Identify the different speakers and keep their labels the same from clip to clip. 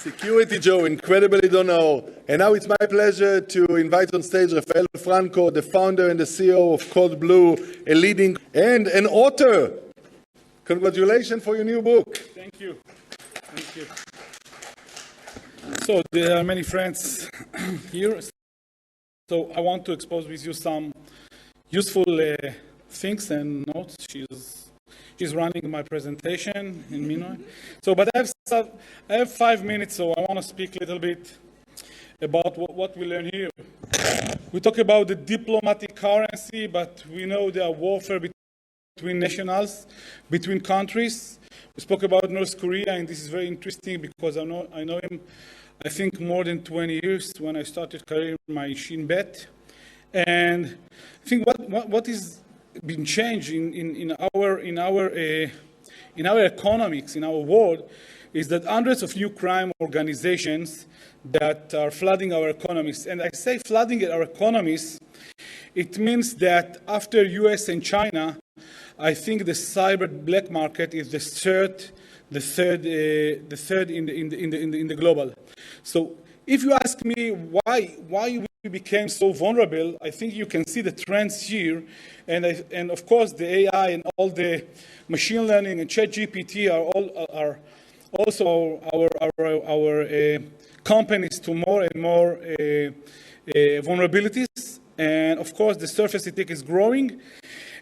Speaker 1: Security Joe, incredibly don't know. And now it's my pleasure to invite on stage Refael Franco, the founder and the CEO of Code Blue, a leading and an author. Congratulations for your new book.
Speaker 2: Thank you. Thank you. So there are many friends here. So I want to expose with you some useful things and notes. She's running my presentation in meanwhile. So, but I have 5 minutes, so I want to speak a little bit about what we learn here. We talk about the diplomatic currency, but we know there are warfare between nationals, between countries. We spoke about North Korea, and this is very interesting because I know him, I think, more than 20 years when I started career in my Shin Bet. And I think what is been changed in our economics, in our world, is that hundreds of new crime organizations that are flooding our economies. And I say flooding our economies, it means that after US and China, I think the cyber black market is the third in the global. So if you ask me why we became so vulnerable, I think you can see the trends here, and of course the AI and all the machine learning and ChatGPT are also our companies to more and more vulnerabilities, and of course the surface attack is growing.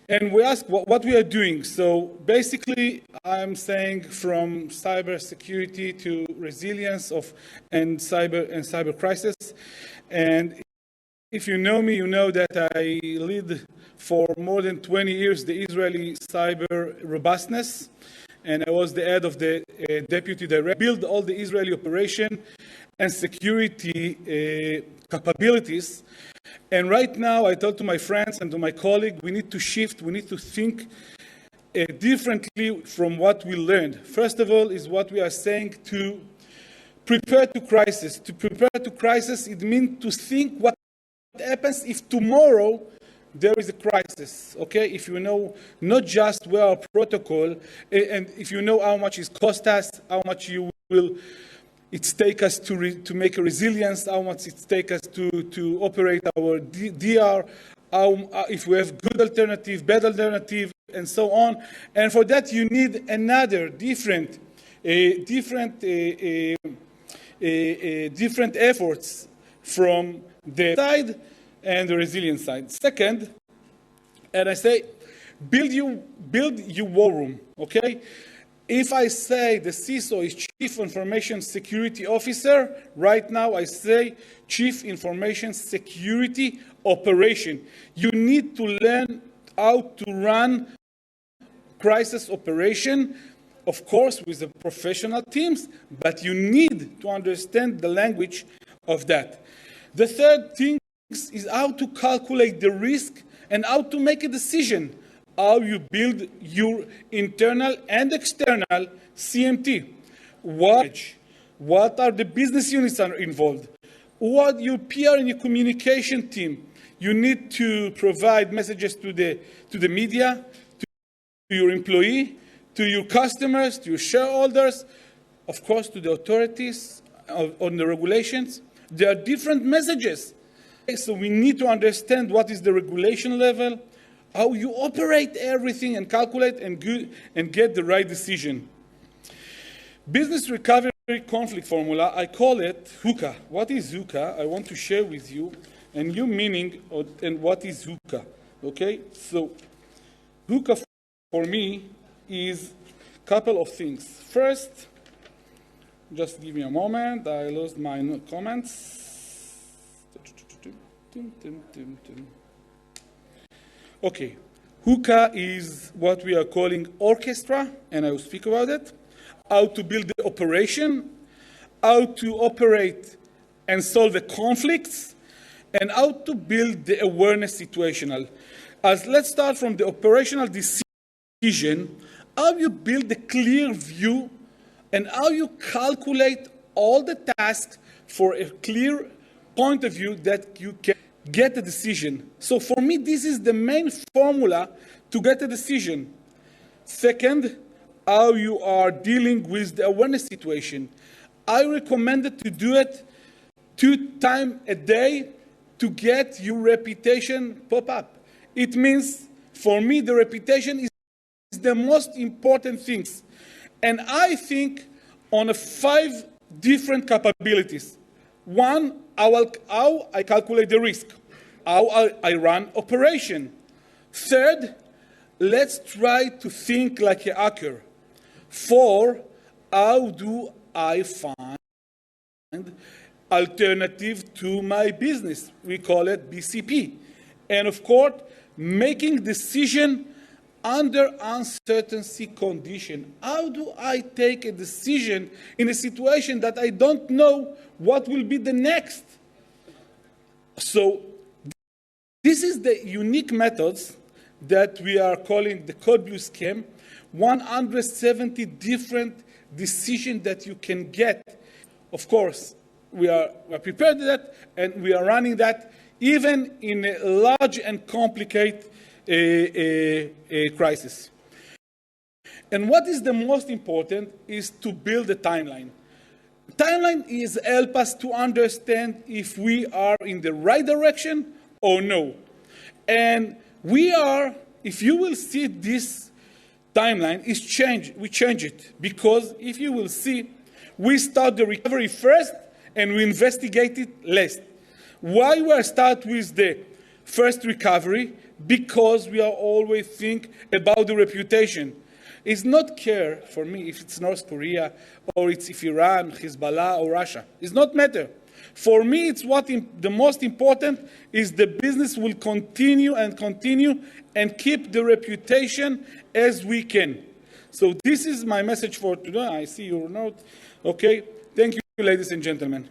Speaker 2: And we ask what we are doing. So basically, I'm saying from cyber security to resilience and cyber crisis. And if you know me, you know that I lead for more than 20 years the Israeli cyber robustness, and I was the head of the deputy director. Build all the Israeli operation and security capabilities. And right now, I told to my friends and to my colleague, we need to shift, we need to think differently from what we learned. First of all, is what we are saying to prepare to crisis. To prepare to crisis, it means to think what happens if tomorrow there is a crisis, okay? If you know not just where our protocol, and if you know how much it cost us, how much it's take us to make a resilience, how much it take us to operate our DR, if we have good alternative, bad alternative, and so on. And for that, you need another different efforts from the side and the resilience side. Second, and I say, build your war room, okay? If I say the CISO is Chief Information Security Officer, right now I say Chief Information Security Operation. You need to learn how to run crisis operation, of course, with the professional teams, but you need to understand the language of that. The third thing is how to calculate the risk and how to make a decision. How you build your internal and external CMT. What are the business units are involved? Who are your PR and your communication team? You need to provide messages to the media, to your employee, to your customers, to your shareholders, of course to the authorities on the regulations. There are different messages. So we need to understand what is the regulation level, how you operate everything and calculate and get the right decision. Business recovery conflict formula, I call it HUCA. What is HUCA? I want to share with you and your meaning and what is HUCA. Okay? So HUCA for me is a couple of things. First, just give me a moment. I lost my comments. Okay, HUCA is what we are calling orchestra, and I will speak about it. How to build the operation, how to operate and solve the conflicts, and how to build the awareness situational. Let's start from the operational decision, how you build the clear view, and how you calculate all the tasks for a clear point of view that you can get a decision. So for me, this is the main formula to get a decision. Second, how you are dealing with the awareness situation. I recommend to do it 2 times a day to get your reputation pop up. It means, for me, the reputation is the most important things. And I think on 5 different capabilities. 1, how I calculate the risk, how I run operation. 3rd, let's try to think like a hacker. 4, how do I find alternative to my business? We call it BCP. And of course, making decision under uncertainty condition. How do I take a decision in a situation that I don't know what will be the next? So this is the unique methods that we are calling the Code Blue scheme. 170 different decisions that you can get. Of course, we are prepared for that, and we are running that even in a large and complicated crisis. And what is the most important is to build a timeline. Timeline is help us to understand if we are in the right direction or no. And we are, if you will see this timeline is changed, we change it, because if you will see, we start the recovery first and we investigate it last. Why we start with the first recovery? Because we are always think about the reputation. It's not care for me if it's North Korea or it's if Iran, Hezbollah or Russia. It's not matter. For me, it's the most important is the business will continue and keep the reputation as we can. So this is my message for today. I see your note. Okay. Thank you, ladies and gentlemen.